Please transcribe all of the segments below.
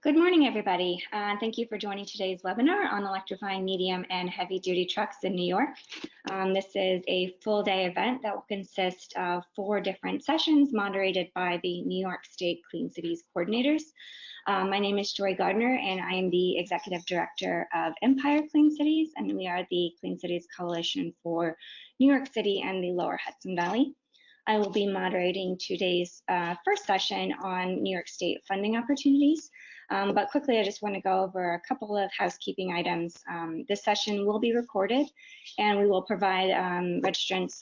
Good morning, everybody. Thank you for joining today's webinar on electrifying medium and heavy-duty trucks in New York. This is a full-day event that will consist of 4 different sessions moderated by the New York State Clean Cities Coordinators. My name is Joy Gardner, and I am the Executive Director of Empire Clean Cities, and we are the Clean Cities Coalition for New York City and the Lower Hudson Valley. I will be moderating today's first session on New York State funding opportunities. But quickly, I just want to go over a couple of housekeeping items. This session will be recorded, and we will provide registrants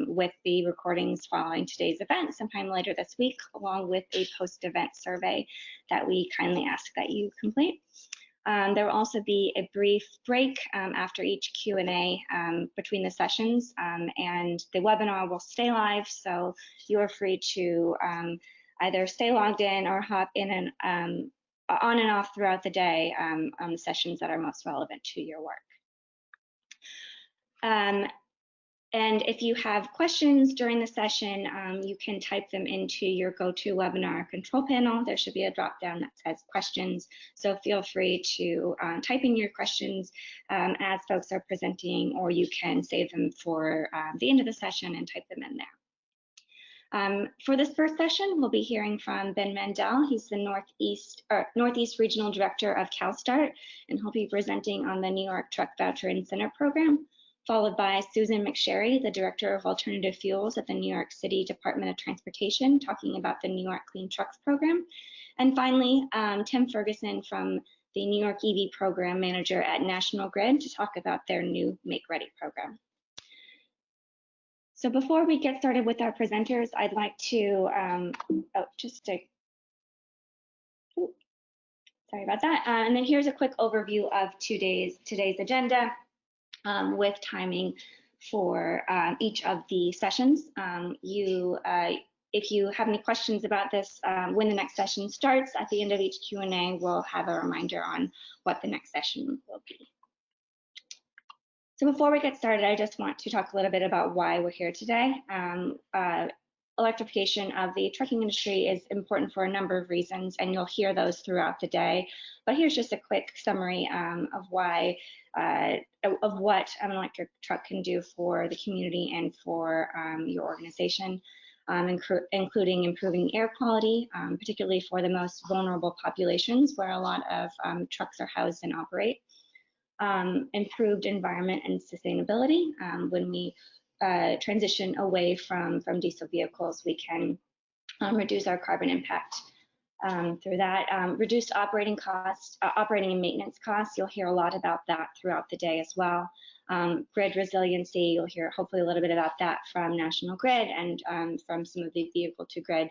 with the recordings following today's event sometime later this week, along with a post-event survey that we kindly ask that you complete. There will also be a brief break after each Q&A between the sessions, and the webinar will stay live, so you are free to either stay logged in or hop in and on and off throughout the day on the sessions that are most relevant to your work. And if you have questions during the session, you can type them into your GoToWebinar control panel. There should be a drop-down that says questions, so feel free to type in your questions as folks are presenting, or you can save them for the end of the session and type them in there. For this first session, we'll be hearing from Ben Mandel. He's the Northeast Regional Director of CalSTART, and he'll be presenting on the New York Truck Voucher Incentive Program, followed by Susan McSherry, the Director of Alternative Fuels at the New York City Department of Transportation, talking about the New York Clean Trucks Program. And finally, Tim Ferguson from the New York EV Program Manager at National Grid to talk about their new Make Ready program. So before we get started with our presenters, I'd like to, sorry about that. And then here's a quick overview of today's agenda with timing for each of the sessions. If you have any questions about this, when the next session starts, at the end of each Q&A, we'll have a reminder on what the next session will be. So before we get started, I just want to talk a little bit about why we're here today. Electrification of the trucking industry is important for a number of reasons, and you'll hear those throughout the day. But here's just a quick summary of why, of what an electric truck can do for the community and for your organization, including improving air quality, particularly for the most vulnerable populations where a lot of trucks are housed and operate. Improved environment and sustainability. When we transition away from diesel vehicles, we can reduce our carbon impact through that. Reduced operating costs, operating and maintenance costs. You'll hear a lot about that throughout the day as well. Grid resiliency, you'll hear hopefully a little bit about that from National Grid and from some of the vehicle to grid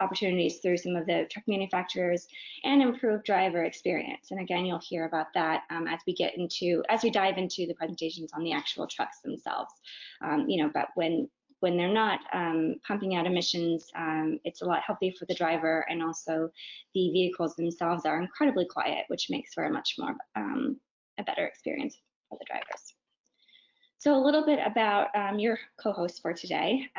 opportunities through some of the truck manufacturers, and improve driver experience. And again, you'll hear about that as we dive into the presentations on the actual trucks themselves. But when they're not pumping out emissions, it's a lot healthier for the driver, and also the vehicles themselves are incredibly quiet, which makes for a much more a better experience for the drivers. So a little bit about your co-host for today.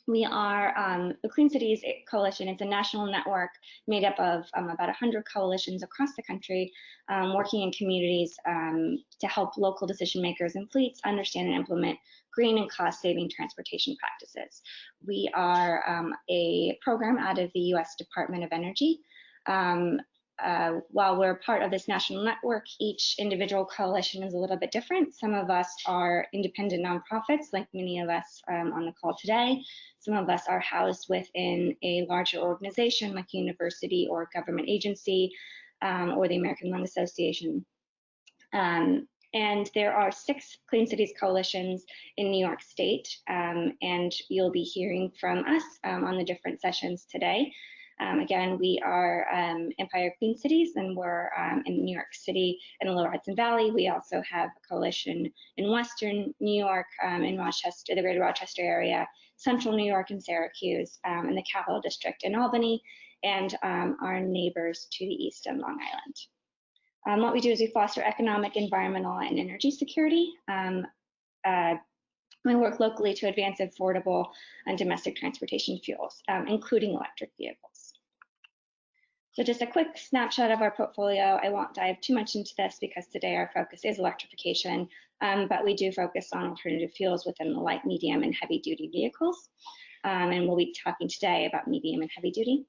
We are the Clean Cities Coalition. It's a national network made up of about 100 coalitions across the country, working in communities to help local decision makers and fleets understand and implement green and cost-saving transportation practices. We are a program out of the U.S. Department of Energy. While we're part of this national network, each individual coalition is a little bit different. Some of us are independent nonprofits, like many of us on the call today. Some of us are housed within a larger organization, like a university or government agency, or the American Lung Association. And there are 6 Clean Cities coalitions in New York State, and you'll be hearing from us on the different sessions today. Again, we are Empire Clean Cities, and we're in New York City in the Lower Hudson Valley. We also have a coalition in Western New York, in Rochester, the greater Rochester area, Central New York and Syracuse, and the Capital District in Albany, and our neighbors to the east in Long Island. What we do is we foster economic, environmental, and energy security. We work locally to advance affordable and domestic transportation fuels, including electric vehicles. So just a quick snapshot of our portfolio. I won't dive too much into this because today our focus is electrification, but we do focus on alternative fuels within the light, medium, and heavy duty vehicles. And we'll be talking today about medium and heavy duty.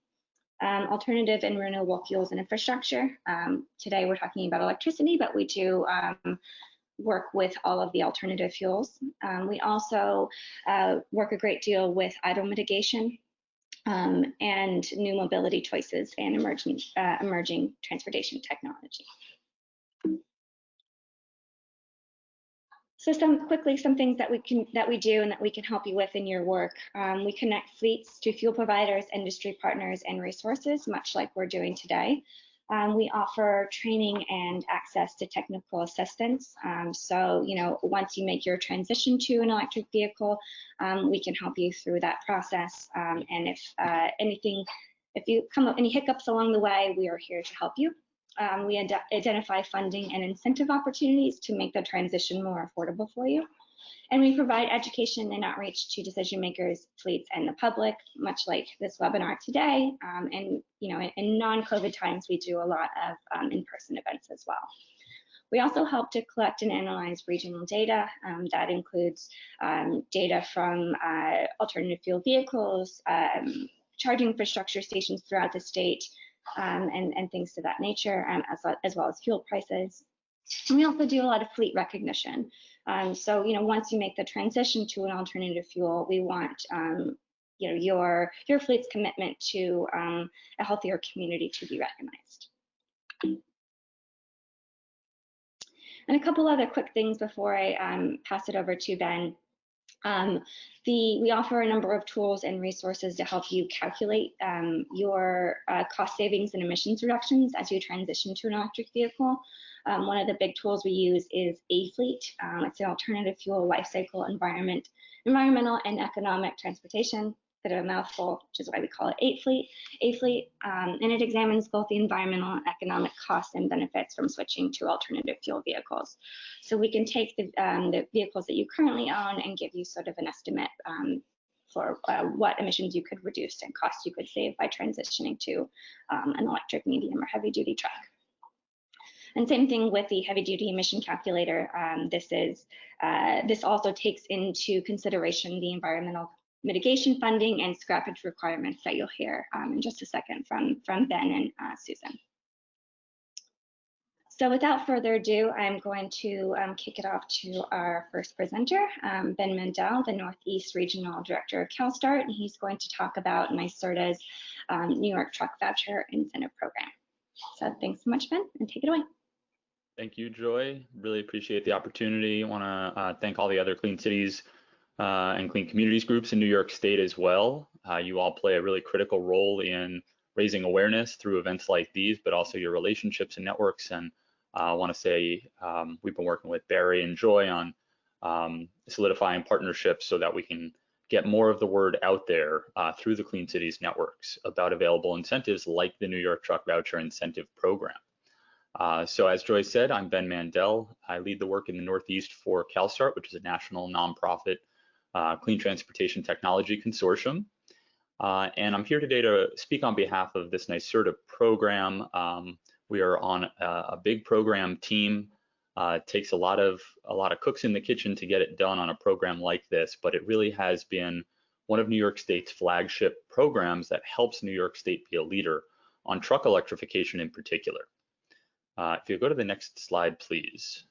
Alternative and renewable fuels and infrastructure. Today we're talking about electricity, but we do work with all of the alternative fuels. We also work a great deal with idle mitigation and new mobility choices and emerging transportation technology. So some things that we do and that we can help you with in your work. We connect fleets to fuel providers, industry partners, and resources, much like we're doing today. We offer training and access to technical assistance. So, once you make your transition to an electric vehicle, we can help you through that process. And if you come up any hiccups along the way, we are here to help you. We identify funding and incentive opportunities to make the transition more affordable for you. And we provide education and outreach to decision makers, fleets, and the public, much like this webinar today. And in non-COVID times, we do a lot of in-person events as well. We also help to collect and analyze regional data. That includes data from alternative fuel vehicles, charging infrastructure stations throughout the state, and things to that nature, as well as fuel prices. And we also do a lot of fleet recognition. So, once you make the transition to an alternative fuel, we want, your fleet's commitment to a healthier community to be recognized. And a couple other quick things before I pass it over to Ben. We offer a number of tools and resources to help you calculate your cost savings and emissions reductions as you transition to an electric vehicle. One of the big tools we use is A-Fleet. It's an alternative fuel life cycle environmental and economic transportation. Bit of a mouthful, which is why we call it A-Fleet. And it examines both the environmental and economic costs and benefits from switching to alternative fuel vehicles. So we can take the vehicles that you currently own and give you sort of an estimate for what emissions you could reduce and costs you could save by transitioning to an electric, medium, or heavy duty truck. And same thing with the heavy duty emission calculator. This also takes into consideration the environmental mitigation funding and scrappage requirements that you'll hear in just a second from Ben and Susan. So without further ado, I'm going to kick it off to our first presenter, Ben Mandel, the Northeast Regional Director of CalSTART, and he's going to talk about NYSERDA's New York Truck Voucher Incentive Program. So thanks so much, Ben, and take it away. Thank you, Joy. Really appreciate the opportunity. I want to thank all the other Clean Cities and Clean Communities groups in New York State as well. You all play a really critical role in raising awareness through events like these, but also your relationships and networks. And I want to say we've been working with Barry and Joy on solidifying partnerships so that we can get more of the word out there through the Clean Cities networks about available incentives like the New York Truck Voucher Incentive Program. So as Joy said, I'm Ben Mandel. I lead the work in the Northeast for CalSTART, which is a national nonprofit clean transportation technology consortium. And I'm here today to speak on behalf of this NYSERDA program. We are on a big program team. It takes a lot of cooks in the kitchen to get it done on a program like this, but it really has been one of New York State's flagship programs that helps New York State be a leader on truck electrification in particular. If you go to the next slide, please.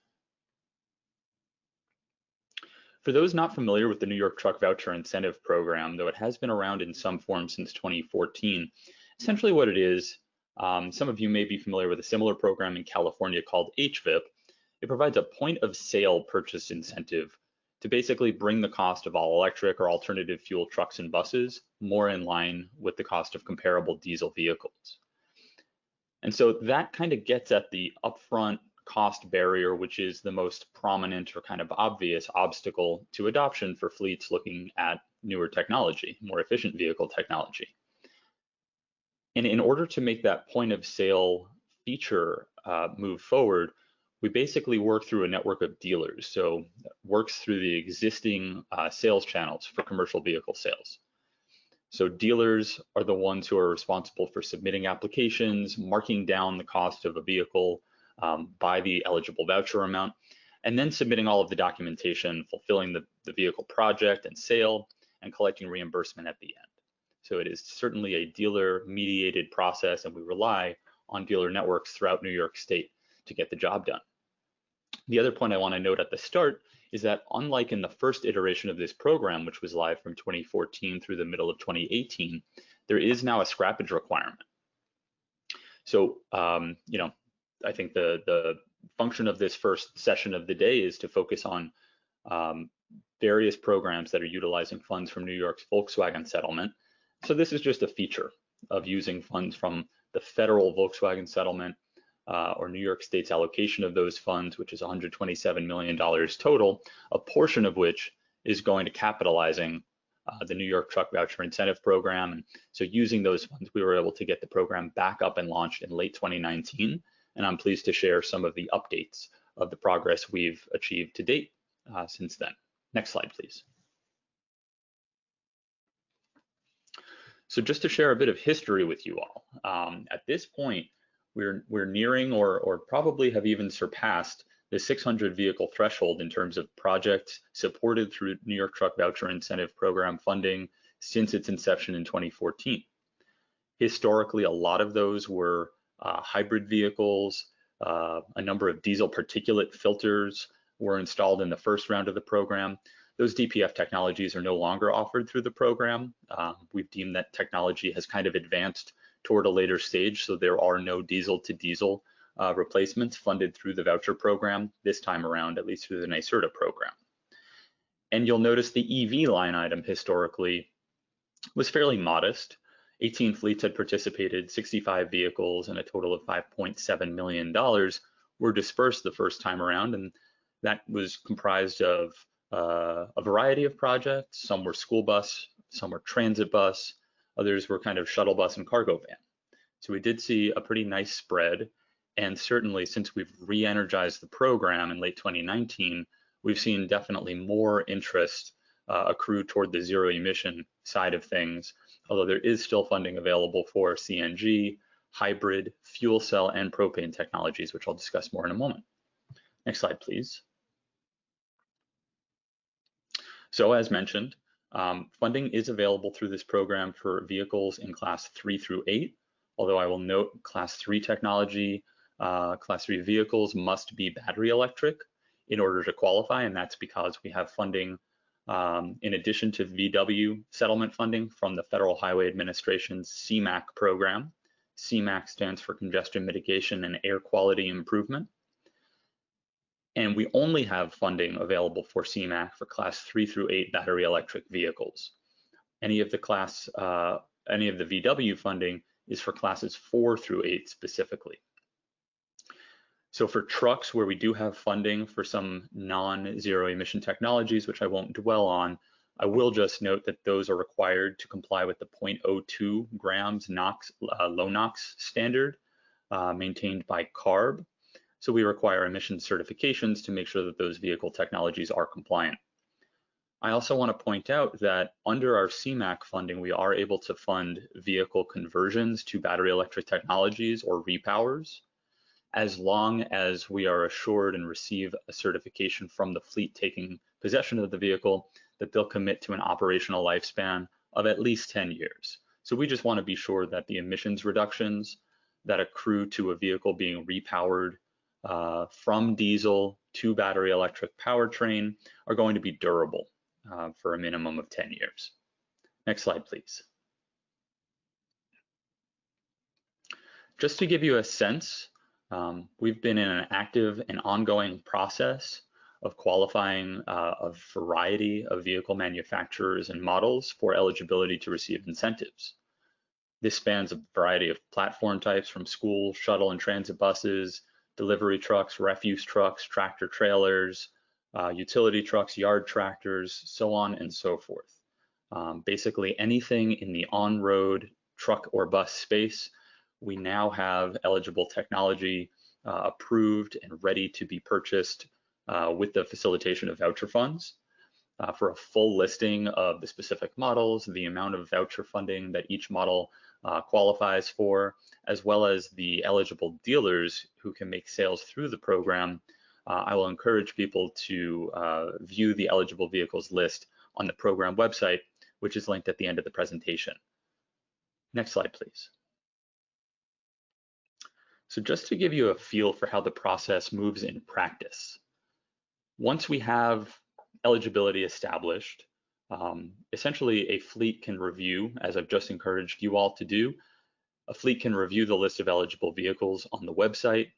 For those not familiar with the New York Truck Voucher Incentive Program, though it has been around in some form since 2014, essentially what it is, some of you may be familiar with a similar program in California called HVIP. It provides a point of sale purchase incentive to basically bring the cost of all electric or alternative fuel trucks and buses more in line with the cost of comparable diesel vehicles. And so that kind of gets at the upfront cost barrier, which is the most prominent or kind of obvious obstacle to adoption for fleets looking at newer technology, more efficient vehicle technology. And in order to make that point of sale feature move forward, we basically work through a network of dealers. So it works through the existing sales channels for commercial vehicle sales. So dealers are the ones who are responsible for submitting applications, marking down the cost of a vehicle by the eligible voucher amount, and then submitting all of the documentation, fulfilling the vehicle project and sale, and collecting reimbursement at the end. So it is certainly a dealer-mediated process, and we rely on dealer networks throughout New York State to get the job done. The other point I want to note at the start is that unlike in the first iteration of this program, which was live from 2014 through the middle of 2018, there is now a scrappage requirement. So, I think the function of this first session of the day is to focus on various programs that are utilizing funds from New York's Volkswagen settlement. So this is just a feature of using funds from the federal Volkswagen settlement or New York State's allocation of those funds, which is $127 million total, a portion of which is going to capitalizing the New York Truck Voucher Incentive Program. And so using those funds, we were able to get the program back up and launched in late 2019. And I'm pleased to share some of the updates of the progress we've achieved to date since then. Next slide, please. So just to share a bit of history with you all, at this point, we're nearing or probably have even surpassed the 600 vehicle threshold in terms of projects supported through New York Truck Voucher Incentive Program funding since its inception in 2014. Historically, a lot of those were hybrid vehicles. A number of diesel particulate filters were installed in the first round of the program. Those DPF technologies are no longer offered through the program. We've deemed that technology has kind of advanced toward a later stage, so there are no diesel to diesel replacements funded through the voucher program this time around, at least through the NYSERDA program. And you'll notice the EV line item historically was fairly modest. 18 fleets had participated, 65 vehicles, and a total of $5.7 million were dispersed the first time around, and that was comprised of a variety of projects. Some were school bus, some were transit bus, others were kind of shuttle bus and cargo van. So we did see a pretty nice spread, and certainly since we've re-energized the program in late 2019, we've seen definitely more interest accrue toward the zero emission side of things, although there is still funding available for CNG, hybrid, fuel cell, and propane technologies, which I'll discuss more in a moment. Next slide, please. So as mentioned, funding is available through this program for vehicles in class 3 through 8, although I will note class 3 technology, class 3 vehicles must be battery electric in order to qualify, and that's because we have funding in addition to VW settlement funding from the Federal Highway Administration's CMAQ program. CMAQ stands for Congestion Mitigation and Air Quality Improvement. And we only have funding available for CMAQ for class 3 through 8 battery electric vehicles. Any of the VW funding is for classes 4 through 8 specifically. So for trucks, where we do have funding for some non-zero emission technologies, which I won't dwell on, I will just note that those are required to comply with the 0.02 grams NOx, low NOx standard maintained by CARB. So we require emissions certifications to make sure that those vehicle technologies are compliant. I also want to point out that under our CMAQ funding, we are able to fund vehicle conversions to battery electric technologies or repowers, as long as we are assured and receive a certification from the fleet taking possession of the vehicle that they'll commit to an operational lifespan of at least 10 years. So we just want to be sure that the emissions reductions that accrue to a vehicle being repowered from diesel to battery electric powertrain are going to be durable for a minimum of 10 years. Next slide, please. Just to give you a sense, we've been in an active and ongoing process of qualifying a variety of vehicle manufacturers and models for eligibility to receive incentives. This spans a variety of platform types from school, shuttle, and transit buses, delivery trucks, refuse trucks, tractor trailers, utility trucks, yard tractors, so on and so forth. Basically anything in the on-road truck or bus space, we now have eligible technology approved and ready to be purchased with the facilitation of voucher funds. for a full listing of the specific models, the amount of voucher funding that each model qualifies for, as well as the eligible dealers who can make sales through the program, I will encourage people to view the eligible vehicles list on the program website, which is linked at the end of the presentation. Next slide, please. So just to give you a feel for how the process moves in practice, once we have eligibility established, essentially a fleet can review, as I've just encouraged you all to do, a fleet can review the list of eligible vehicles on the website,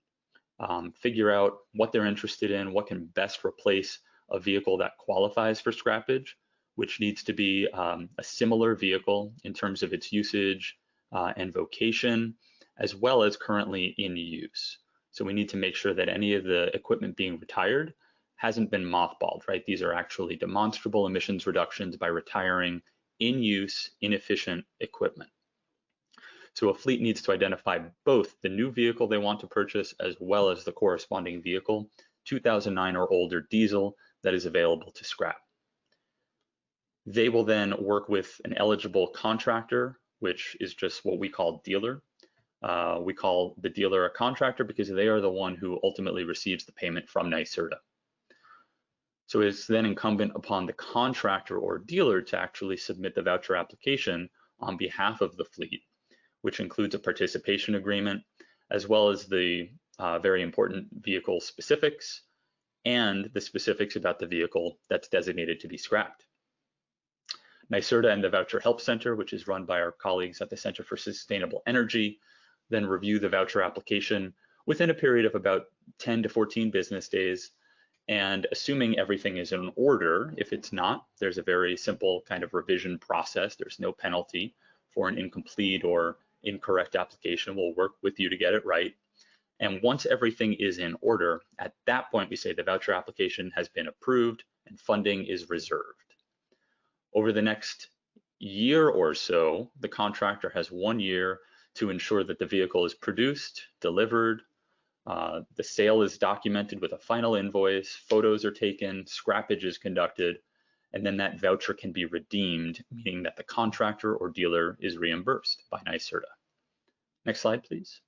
figure out what they're interested in, what can best replace a vehicle that qualifies for scrappage, which needs to be a similar vehicle in terms of its usage and vocation, as well as currently in use. So we need to make sure that any of the equipment being retired hasn't been mothballed, right? These are actually demonstrable emissions reductions by retiring in use, inefficient equipment. So a fleet needs to identify both the new vehicle they want to purchase as well as the corresponding vehicle, 2009 or older diesel, that is available to scrap. They will then work with an eligible contractor, which is just what we call dealer. We call the dealer a contractor because they are the one who ultimately receives the payment from NYSERDA. So it's then incumbent upon the contractor or dealer to actually submit the voucher application on behalf of the fleet, which includes a participation agreement, as well as the very important vehicle specifics and the specifics about the vehicle that's designated to be scrapped. NYSERDA and the Voucher Help Center, which is run by our colleagues at the Center for Sustainable Energy, then review the voucher application within a period of about 10 to 14 business days. And assuming everything is in order, if it's not, there's a very simple kind of revision process. There's no penalty for an incomplete or incorrect application. We'll work with you to get it right. And once everything is in order, at that point, we say the voucher application has been approved and funding is reserved. Over the next year or so, the contractor has 1 year to ensure that the vehicle is produced, delivered, the sale is documented with a final invoice, photos are taken, scrappage is conducted, and then that voucher can be redeemed, meaning that the contractor or dealer is reimbursed by NYSERDA. Next slide, please.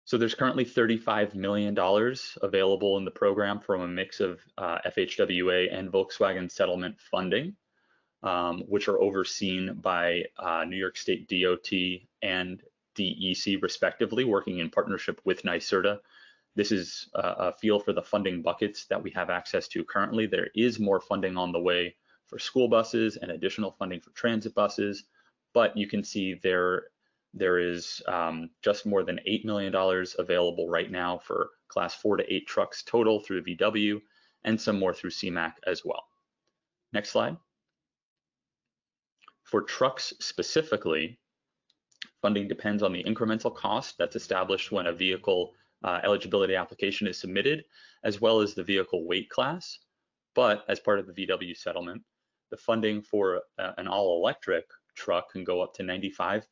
So there's currently $35 million available in the program from a mix of FHWA and Volkswagen settlement funding, which are overseen by New York State DOT and DEC respectively, working in partnership with NYSERDA. This is a feel for the funding buckets that we have access to currently. There is more funding on the way for school buses and additional funding for transit buses, but you can see there is just more than $8 million available right now for class 4 to 8 trucks total through VW, and some more through CMAQ as well. Next slide. For trucks specifically, funding depends on the incremental cost that's established when a vehicle eligibility application is submitted, as well as the vehicle weight class. But as part of the VW settlement, the funding for an all-electric truck can go up to 95%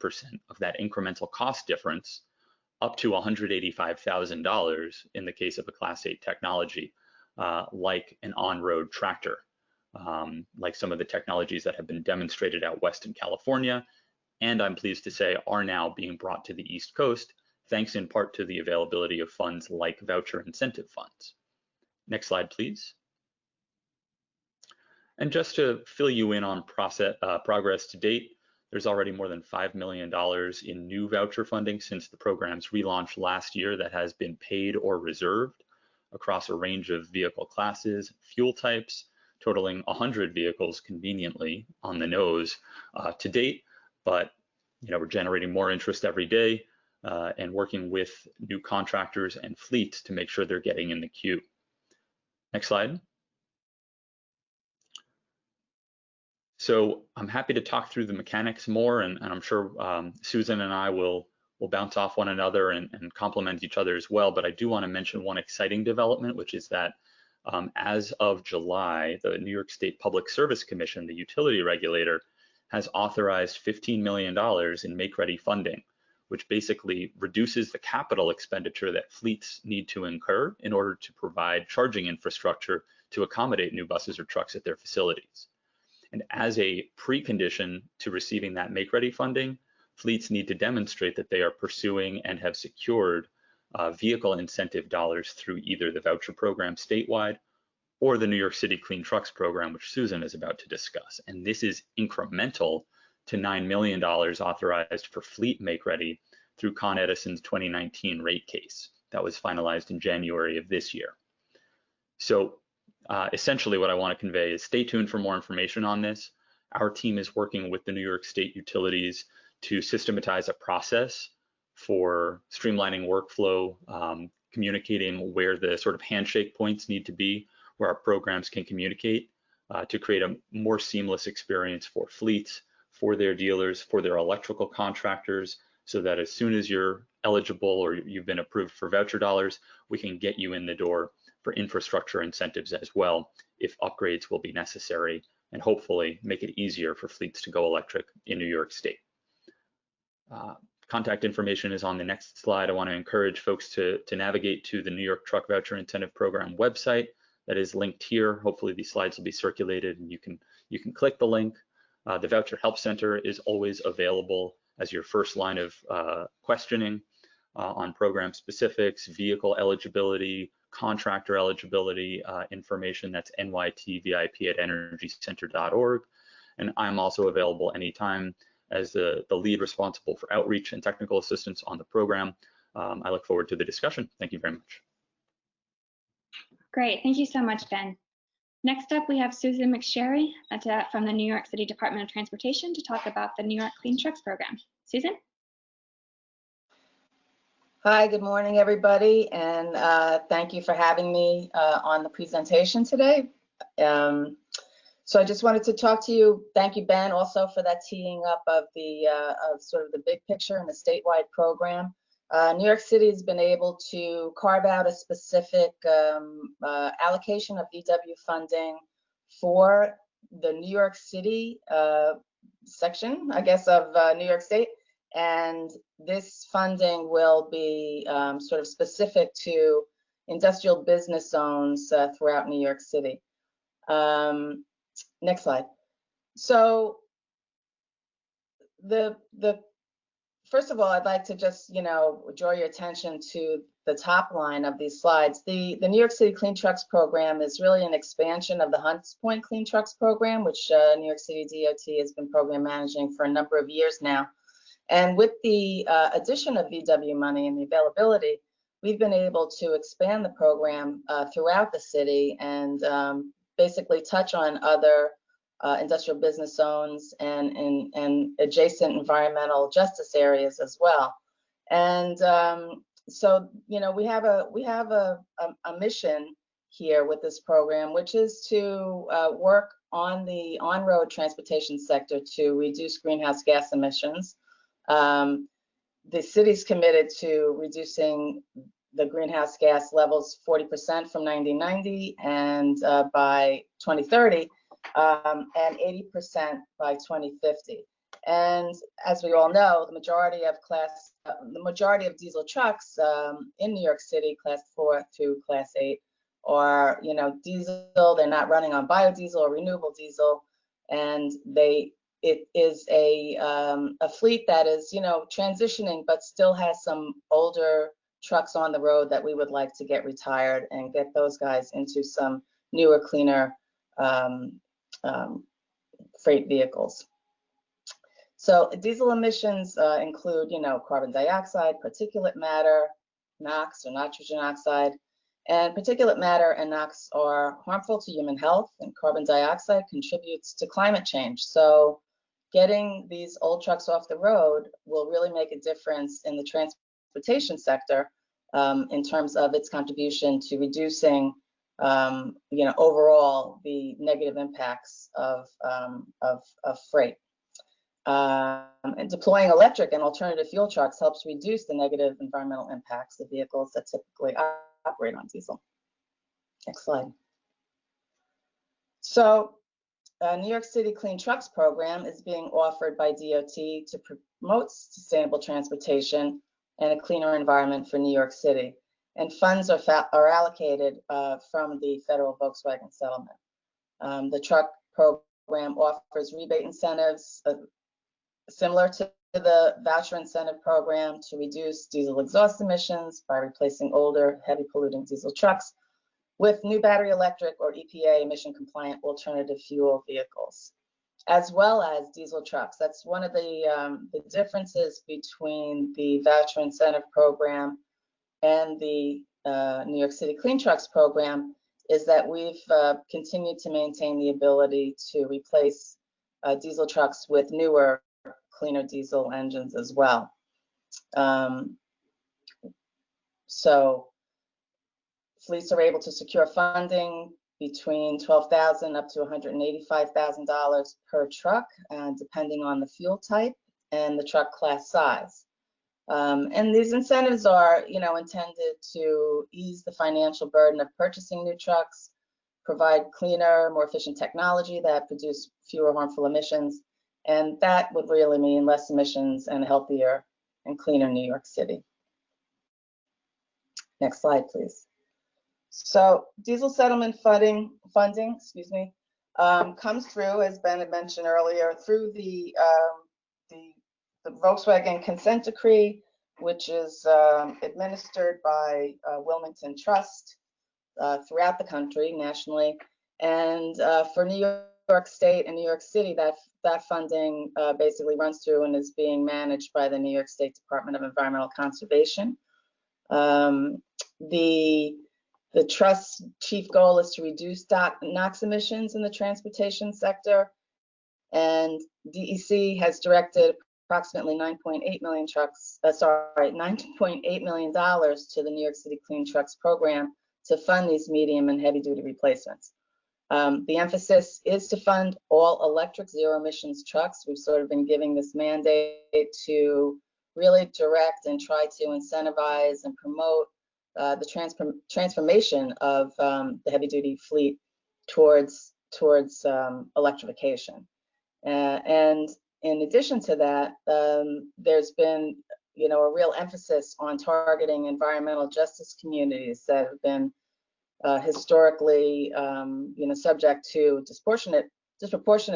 of that incremental cost difference, up to $185,000 in the case of a Class 8 technology, like an on-road tractor, like some of the technologies that have been demonstrated out west in California, and I'm pleased to say are now being brought to the East Coast, thanks in part to the availability of funds like voucher incentive funds. Next slide, please. And just to fill you in on progress to date, there's already more than $5 million in new voucher funding since the program's relaunch last year that has been paid or reserved across a range of vehicle classes, fuel types, totaling 100 vehicles conveniently on the nose to date. But we're generating more interest every day and working with new contractors and fleets to make sure they're getting in the queue. Next slide. So I'm happy to talk through the mechanics more, and I'm sure Susan and I will bounce off one another and complement each other as well. But I do want to mention one exciting development, which is that as of July, the New York State Public Service Commission, the utility regulator, has authorized $15 million in Make Ready funding, which basically reduces the capital expenditure that fleets need to incur in order to provide charging infrastructure to accommodate new buses or trucks at their facilities. And as a precondition to receiving that make-ready funding, fleets need to demonstrate that they are pursuing and have secured vehicle incentive dollars through either the voucher program statewide or the New York City Clean Trucks program, which Susan is about to discuss. And this is incremental to $9 million authorized for fleet make-ready through Con Edison's 2019 rate case that was finalized in January of this year. So essentially what I want to convey is stay tuned for more information on this. Our team is working with the New York State utilities to systematize a process for streamlining workflow, communicating where the sort of handshake points need to be, where our programs can communicate to create a more seamless experience for fleets, for their dealers, for their electrical contractors, so that as soon as you're eligible or you've been approved for voucher dollars, we can get you in the door for infrastructure incentives as well, if upgrades will be necessary, and hopefully make it easier for fleets to go electric in New York State. Contact information is on the next slide. I want to encourage folks to navigate to the New York Truck Voucher Incentive Program website that is linked here. Hopefully these slides will be circulated and you can click the link. The Voucher Help Center is always available as your first line of questioning on program specifics, vehicle eligibility, contractor eligibility information. That's nytvip@energycenter.org. And I'm also available anytime as the lead responsible for outreach and technical assistance on the program. I look forward to the discussion. Thank you very much. Great, thank you so much, Ben. Next up, we have Susan McSherry from the New York City Department of Transportation to talk about the New York Clean Trucks program. Susan? Hi, good morning, everybody, and thank you for having me on the presentation today. So I just wanted to talk to you. Thank you, Ben, also for that teeing up of the sort of the big picture and the statewide program. New York City has been able to carve out a specific allocation of VW funding for the New York City section, I guess, of New York State. And this funding will be sort of specific to industrial business zones throughout New York City. Next slide. So first of all, I'd like to just, draw your attention to the top line of these slides. The New York City Clean Trucks program is really an expansion of the Hunts Point Clean Trucks program, which New York City DOT has been program managing for a number of years now. And with the addition of VW money and the availability, we've been able to expand the program throughout the city and basically touch on other industrial business zones and adjacent environmental justice areas as well. And so, we have a mission here with this program, which is to work on the on-road transportation sector to reduce greenhouse gas emissions. The city's committed to reducing the greenhouse gas levels 40% from 1990 and by 2030, and 80% by 2050. And as we all know, the majority of diesel trucks in New York City, class 4 through class 8, are diesel. They're not running on biodiesel or renewable diesel, and it is a fleet that is transitioning, but still has some older trucks on the road that we would like to get retired and get those guys into some newer, cleaner freight vehicles. So diesel emissions include, carbon dioxide, particulate matter, NOx or nitrogen oxide, and particulate matter and NOx are harmful to human health, and carbon dioxide contributes to climate change. So getting these old trucks off the road will really make a difference in the transportation sector in terms of its contribution to reducing, overall the negative impacts of freight. And deploying electric and alternative fuel trucks helps reduce the negative environmental impacts of vehicles that typically operate on diesel. Next slide. So New York City Clean Trucks program is being offered by DOT to promote sustainable transportation and a cleaner environment for New York City. And funds are allocated from the federal Volkswagen settlement. The truck program offers rebate incentives similar to the voucher incentive program to reduce diesel exhaust emissions by replacing older, heavy polluting diesel trucks with new battery electric or EPA emission compliant alternative fuel vehicles, as well as diesel trucks. That's one of the differences between the voucher incentive program and the New York City Clean Trucks program, is that we've continued to maintain the ability to replace diesel trucks with newer, cleaner diesel engines as well. So fleets are able to secure funding between $12,000 up to $185,000 per truck, depending on the fuel type and the truck class size. And these incentives are, intended to ease the financial burden of purchasing new trucks, provide cleaner, more efficient technology that produce fewer harmful emissions, and that would really mean less emissions and a healthier and cleaner New York City. Next slide, please. So diesel settlement funding, comes through, as Ben had mentioned earlier, through the Volkswagen Consent Decree, which is administered by Wilmington Trust throughout the country, nationally. And for New York State and New York City, that funding basically runs through and is being managed by the New York State Department of Environmental Conservation. The Trust's chief goal is to reduce NOx emissions in the transportation sector, and DEC has directed approximately $9.8 million to the New York City Clean Trucks program to fund these medium and heavy duty replacements. The emphasis is to fund all electric zero emissions trucks. We've sort of been giving this mandate to really direct and try to incentivize and promote the transformation of the heavy duty fleet towards electrification. And in addition to that, there's been, a real emphasis on targeting environmental justice communities that have been historically, subject to disproportionate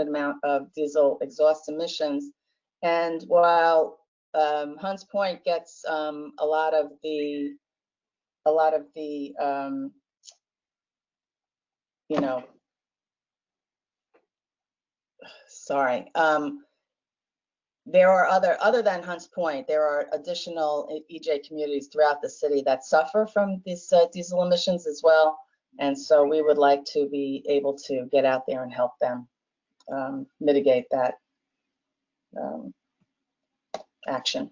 amount of diesel exhaust emissions. And while Hunts Point gets a lot of the there are other than Hunts Point, there are additional EJ communities throughout the city that suffer from these diesel emissions as well. And so we would like to be able to get out there and help them mitigate that action.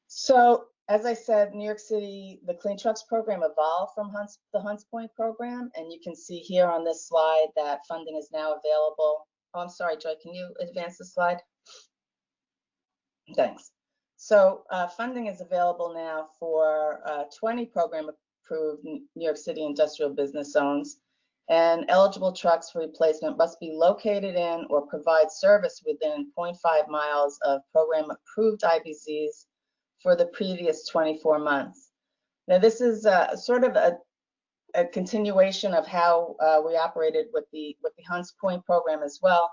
So as I said, New York City, the Clean Trucks program evolved from the Hunts Point program. And you can see here on this slide that funding is now available. Oh, I'm sorry, Joy, can you advance the slide? Thanks. So funding is available now for 20 program-approved New York City industrial business zones, and eligible trucks for replacement must be located in or provide service within 0.5 miles of program-approved IBZs for the previous 24 months. Now, this is sort of a continuation of how we operated with the Hunts Point program as well,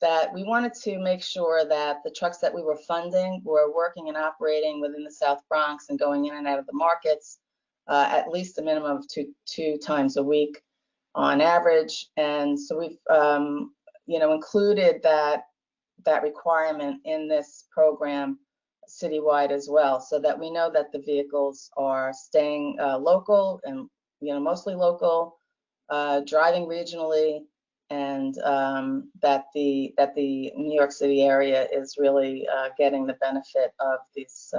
that we wanted to make sure that the trucks that we were funding were working and operating within the South Bronx and going in and out of the markets at least a minimum of two times a week on average. And so we've included that requirement in this program citywide as well, so that we know that the vehicles are staying local and mostly local, driving regionally, and that the New York City area is really getting the benefit of these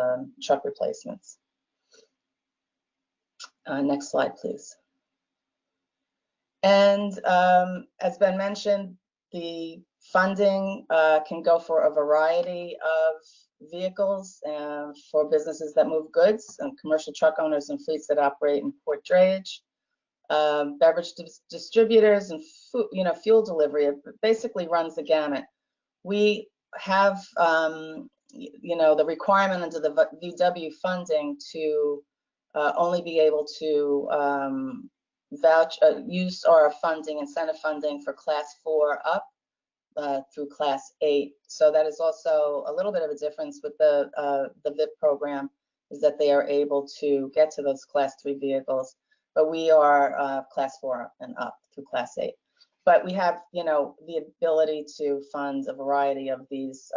truck replacements. Next slide, please. And as Ben mentioned, the funding can go for a variety of vehicles for businesses that move goods and commercial truck owners and fleets that operate in port drayage. beverage distributors, and food, fuel delivery. It basically runs the gamut. We have, the requirement under the VW funding to only be able to use our funding, incentive funding for class 4 up through class 8. So that is also a little bit of a difference with the VIP program, is that they are able to get to those class 3 vehicles, but we are class 4 and up through class 8. But we have, the ability to fund a variety of these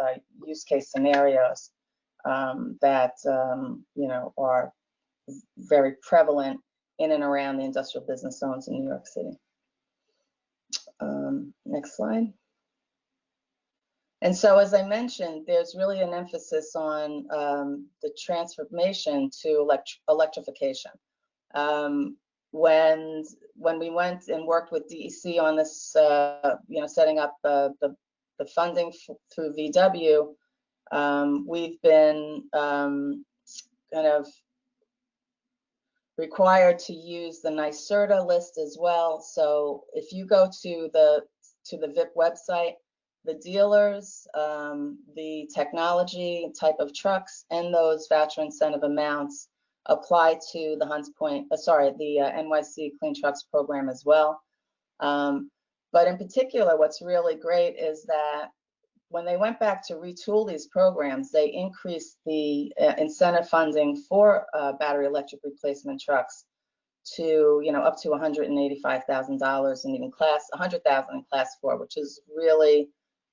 use case scenarios that, are very prevalent in and around the industrial business zones in New York City. Next slide. And so, as I mentioned, there's really an emphasis on the transformation to electrification. When we went and worked with DEC on this, setting up the funding through VW, we've been kind of required to use the NYSERDA list as well. So if you go to the VIP website, the dealers, the technology type of trucks, and those voucher incentive amounts apply to the the NYC Clean Trucks program as well. But in particular, what's really great is that when they went back to retool these programs, they increased the incentive funding for battery electric replacement trucks to, up to $185,000, and even $100,000 in class 4, which is really,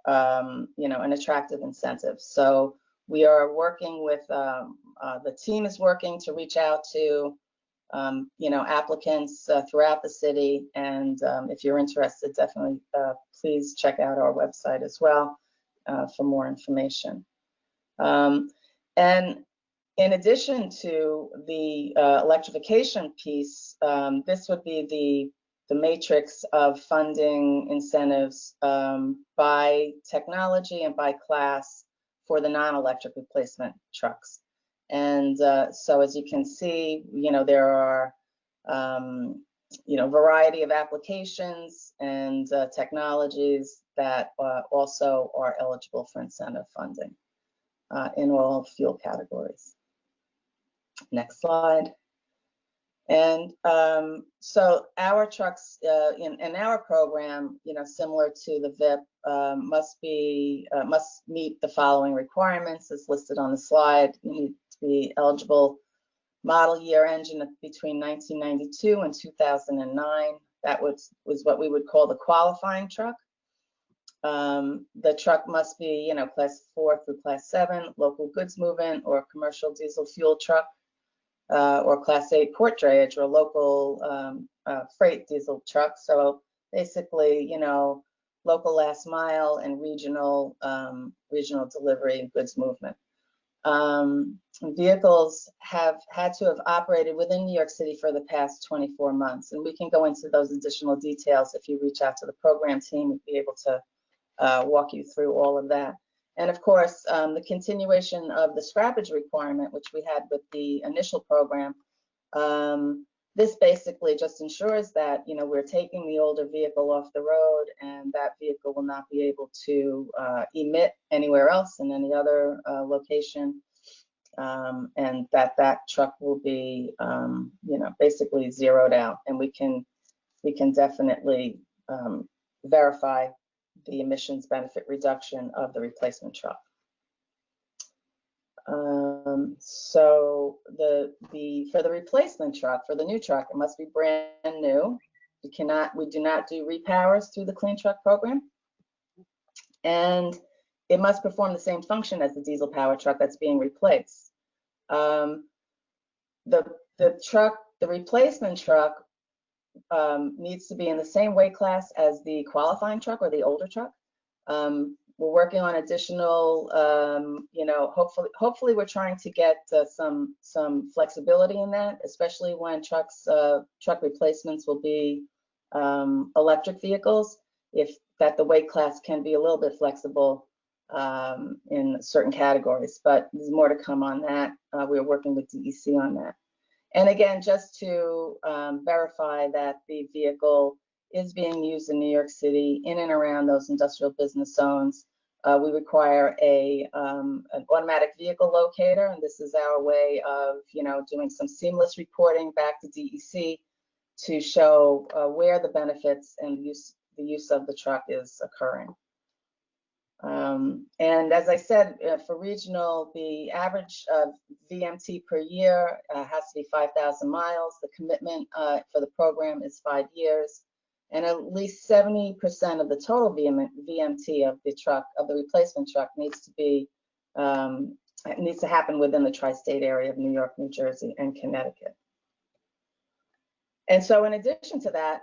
an attractive incentive. So we are working with, the team is working to reach out to, applicants throughout the city. And if you're interested, definitely please check out our website as well for more information. And in addition to the electrification piece, this would be the matrix of funding incentives by technology and by class for the non-electric replacement trucks. And so as you can see, there are, variety of applications and technologies that also are eligible for incentive funding in all fuel categories. Next slide. And so our trucks in our program, similar to the VIP, must meet the following requirements as listed on the slide. You need to be eligible model year engine between 1992 and 2009. That was what we would call the qualifying truck. The truck must be, class 4 through class 7, local goods movement or commercial diesel fuel truck, or class 8 port drayage or local freight diesel truck. So basically, local last mile and regional delivery and goods movement. Vehicles have had to have operated within New York City for the past 24 months, and we can go into those additional details if you reach out to the program team. We'd be able to walk you through all of that. And of course, the continuation of the scrappage requirement, which we had with the initial program, this basically just ensures that, we're taking the older vehicle off the road, and that vehicle will not be able to emit anywhere else in any other location, and that truck will be, basically zeroed out, and we can definitely verify the emissions benefit reduction of the replacement truck. So for the replacement truck, for the new truck, it must be brand new. We do not do repowers through the Clean Truck program, and it must perform the same function as the diesel power truck that's being replaced. The replacement truck needs to be in the same weight class as the qualifying truck or the older truck. We're working on additional, hopefully we're trying to get some flexibility in that, especially when truck replacements will be electric vehicles, if the weight class can be a little bit flexible in certain categories, but there's more to come on that. We're working with DEC on that. And again, just to verify that the vehicle is being used in New York City in and around those industrial business zones, we require an automatic vehicle locator, and this is our way of, doing some seamless reporting back to DEC to show where the benefits and the use of the truck is occurring. And as I said, for regional, the average VMT per year has to be 5,000 miles. The commitment for the program is 5 years, and at least 70% of the total VMT of the truck, of the replacement truck, needs to happen within the tri-state area of New York, New Jersey, and Connecticut. And so in addition to that,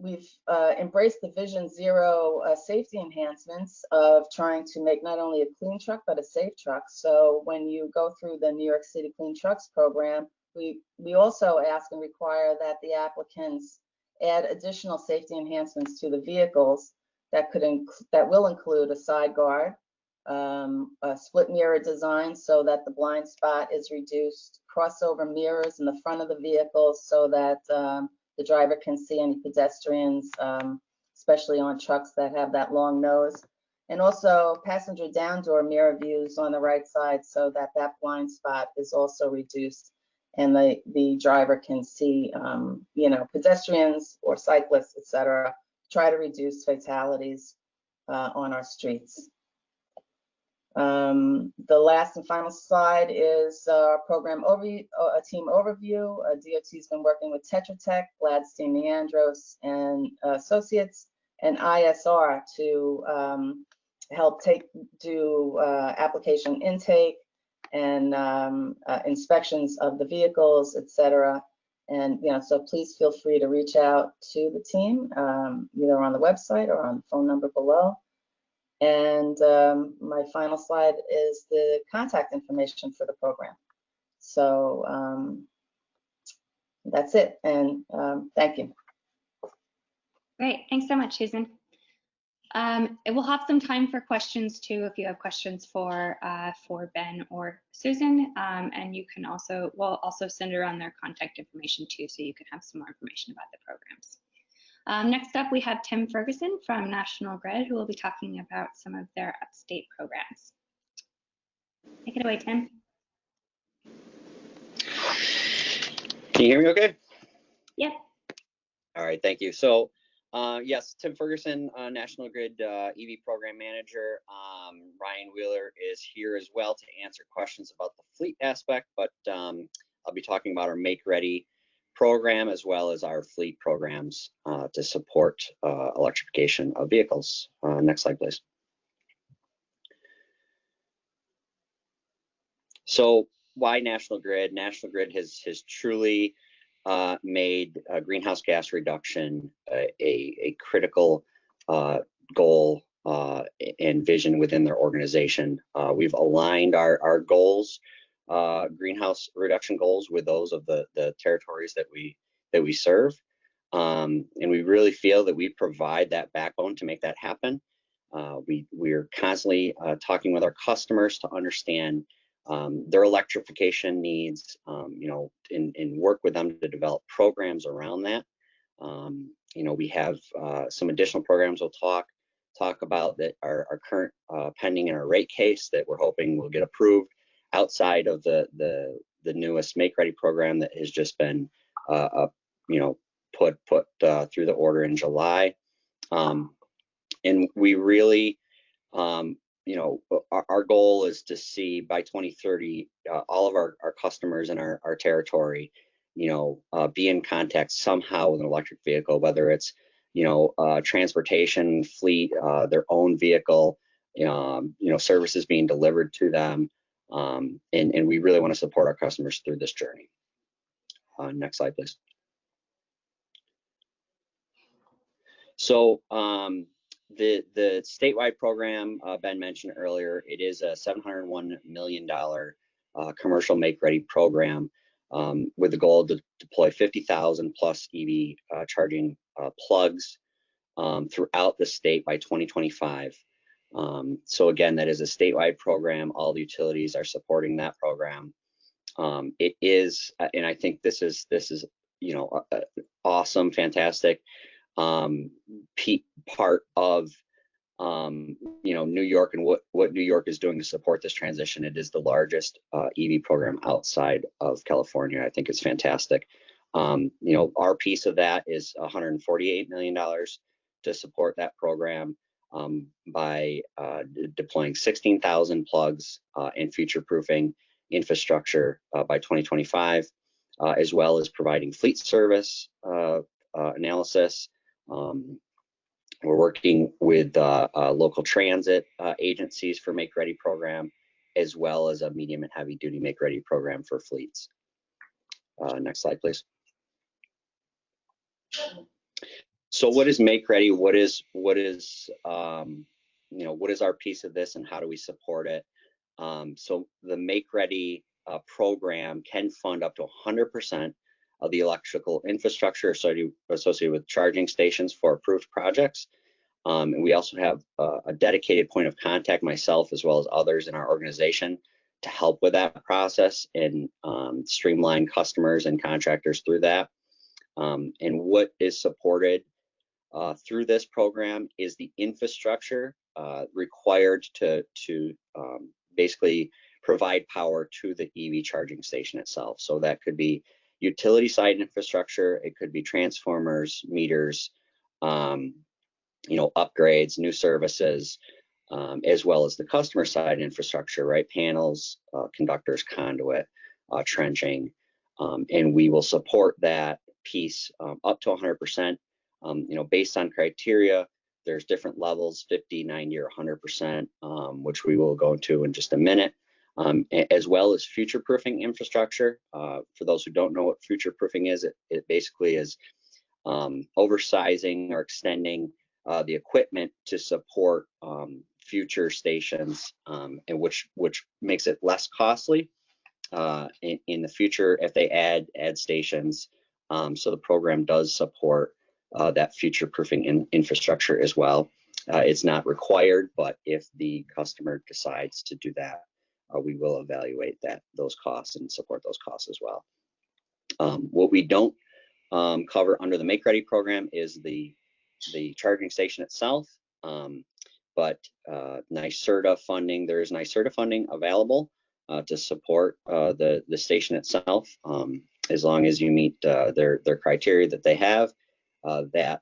we've embraced the Vision Zero safety enhancements of trying to make not only a clean truck, but a safe truck. So when you go through the New York City Clean Trucks program, we also ask and require that the applicants add additional safety enhancements to the vehicles that will include a side guard, a split mirror design so that the blind spot is reduced, crossover mirrors in the front of the vehicle so that the driver can see any pedestrians, especially on trucks that have that long nose, and also passenger down door mirror views on the right side so that that blind spot is also reduced and the driver can see, pedestrians or cyclists, etc. Try to reduce fatalities on our streets. The last and final slide is our program overview, a team overview. DOT's been working with Tetra Tech, Gladstein Leandros and Associates, and ISR to help do application intake and inspections of the vehicles, etc. And so please feel free to reach out to the team either on the website or on the phone number below. And my final slide is the contact information for the program. So that's it, and thank you. Great, thanks so much, Susan. We'll have some time for questions too, if you have questions for Ben or Susan, and you can we'll also send around their contact information too, so you can have some more information about the programs. Next up, we have Tim Ferguson from National Grid, who will be talking about some of their upstate programs. Take it away, Tim. Can you hear me okay? Yep. All right, thank you. So yes, Tim Ferguson, National Grid EV Program Manager. Ryan Wheeler is here as well to answer questions about the fleet aspect, but I'll be talking about our Make Ready program as well as our fleet programs to support electrification of vehicles. Next slide, please. So why National Grid? National Grid has truly made greenhouse gas reduction a critical goal and vision within their organization. We've aligned our goals, greenhouse reduction goals, with those of the territories that we serve, and we really feel that we provide that backbone to make that happen. We're constantly talking with our customers to understand their electrification needs, and work with them to develop programs around that. We have some additional programs we'll talk about that are current pending in our rate case that we're hoping will get approved outside of the newest Make Ready program that has just been put through the order in July. And we really our goal is to see by 2030 all of our customers in our territory be in contact somehow with an electric vehicle, whether it's transportation fleet, their own vehicle, services being delivered to them, and we really want to support our customers through this journey. Next slide, please. So the statewide program Ben mentioned earlier, it is a $701 million commercial Make Ready program with the goal to deploy 50,000 plus EV charging plugs throughout the state by 2025. So again, that is a statewide program. All the utilities are supporting that program. It is, and I think this is awesome, fantastic part of New York and what New York is doing to support this transition. It is the largest EV program outside of California. I think it's fantastic. Our piece of that is $148 million to support that program by deploying 16,000 plugs and future-proofing infrastructure by 2025, as well as providing fleet service analysis. We're working with local transit agencies for Make Ready program, as well as a medium and heavy duty Make Ready program for fleets. Next slide, please. So what is Make Ready? What is our piece of this, and how do we support it? So the Make Ready program can fund up to 100% of the electrical infrastructure associated with charging stations for approved projects. And we also have a dedicated point of contact, myself as well as others in our organization, to help with that process and streamline customers and contractors through that. And what is supported through this program is the infrastructure required to basically provide power to the EV charging station itself. So that could be utility side infrastructure, it could be transformers, meters, upgrades, new services, as well as the customer side infrastructure, right? Panels, conductors, conduit, trenching, and we will support that piece up to 100%. Based on criteria, there's different levels, 50, 90, or 100%, which we will go into in just a minute, as well as future-proofing infrastructure. For those who don't know what future-proofing is, it basically is oversizing or extending the equipment to support future stations, and which makes it less costly in the future if they add stations. So the program does support that future-proofing infrastructure as well. It's not required, but if the customer decides to do that, we will evaluate those costs and support those costs as well. What we don't cover under the Make Ready program is the charging station itself, but NYSERDA funding, there is NYSERDA funding available to support the station itself, as long as you meet their criteria that they have. That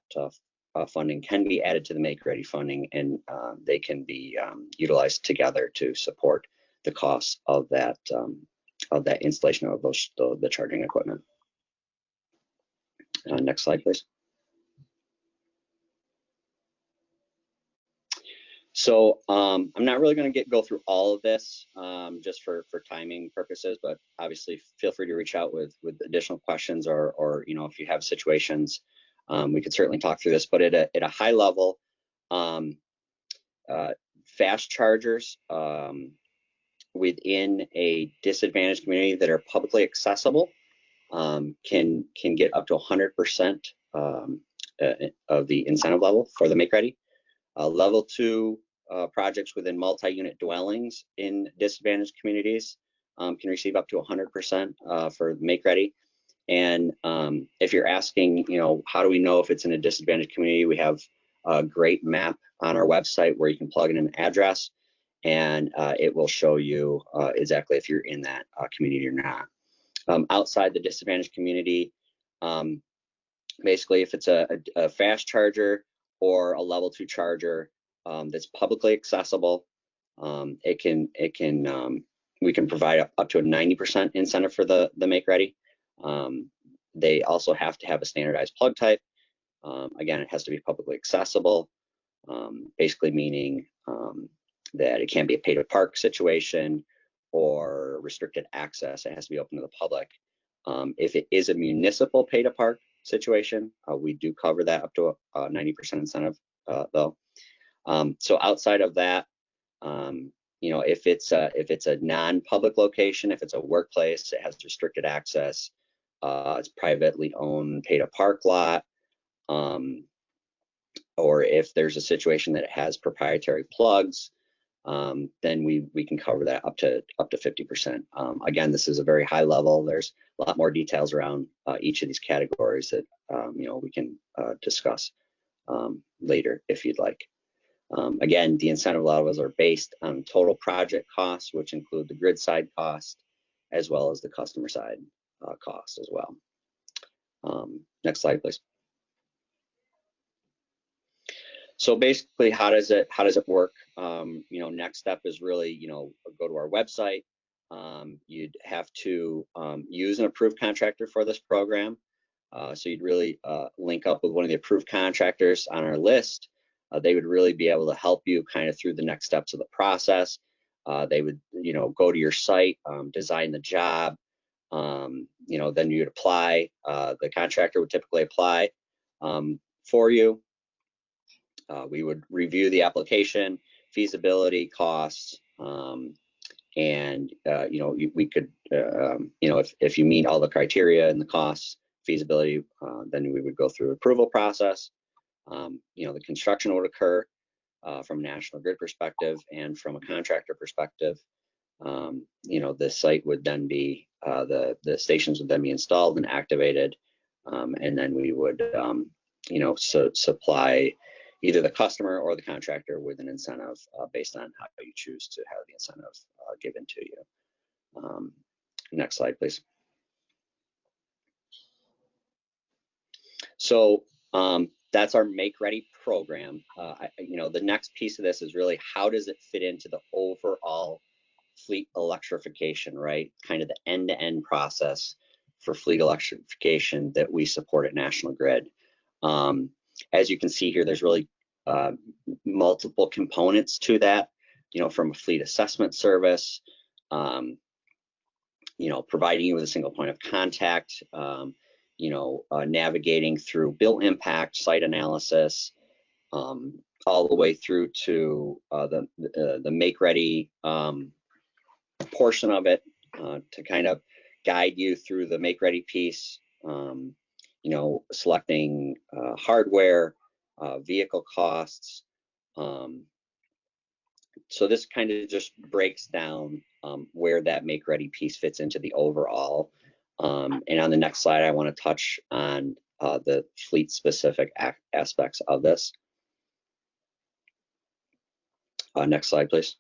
funding can be added to the Make Ready funding, and they can be utilized together to support the costs of that installation of the charging equipment. Next slide, please. So I'm not really going to go through all of this just for timing purposes, but obviously feel free to reach out with additional questions, or if you have situations, we could certainly talk through this. But at a high level, fast chargers within a disadvantaged community that are publicly accessible can get up to 100% of the incentive level for the Make Ready. Level 2 projects within multi-unit dwellings in disadvantaged communities can receive up to 100% for Make Ready. And if you're asking, how do we know if it's in a disadvantaged community, we have a great map on our website where you can plug in an address, and it will show you exactly if you're in that community or not. Outside the disadvantaged community, basically if it's a fast charger or a level 2 charger that's publicly accessible, we can provide up to a 90% incentive for the Make Ready. They also have to have a standardized plug type. Again, it has to be publicly accessible, basically meaning that it can't be a pay to park situation or restricted access. It has to be open to the public. If it is a municipal pay to park situation, we do cover that up to a 90% incentive though. So outside of that, if it's a non-public location, if it's a workplace, it has restricted access, it's privately owned pay to park lot, or if there's a situation that it has proprietary plugs, then we can cover that up to 50%. Again, this is a very high level. There's a lot more details around each of these categories that we can discuss later if you'd like. Again, the incentive levels are based on total project costs, which include the grid side cost as well as the customer side cost as well. Next slide, please. So basically, how does it work? Next step is really, go to our website. You'd have to use an approved contractor for this program. So you'd really link up with one of the approved contractors on our list. They would really be able to help you kind of through the next steps of the process. They would, go to your site, design the job, then you'd apply. The contractor would typically apply for you. We would review the application, feasibility, costs, and we could, if you meet all the criteria and the costs, feasibility, then we would go through approval process. The construction would occur from a National Grid perspective, and from a contractor perspective, the site would then be, the stations would then be installed and activated, and then we would, supply either the customer or the contractor with an incentive based on how you choose to have the incentive given to you. Next slide, please. So that's our Make Ready program. The next piece of this is really how does it fit into the overall fleet electrification, right? Kind of the end-to-end process for fleet electrification that we support at National Grid. As you can see here, there's really multiple components to that, from a fleet assessment service, providing you with a single point of contact, navigating through bill impact, site analysis, all the way through to the Make Ready portion of it, to kind of guide you through the Make Ready piece, selecting hardware, vehicle costs. So this kind of just breaks down where that Make Ready piece fits into the overall. And on the next slide, I want to touch on the fleet specific aspects of this. Next slide, please.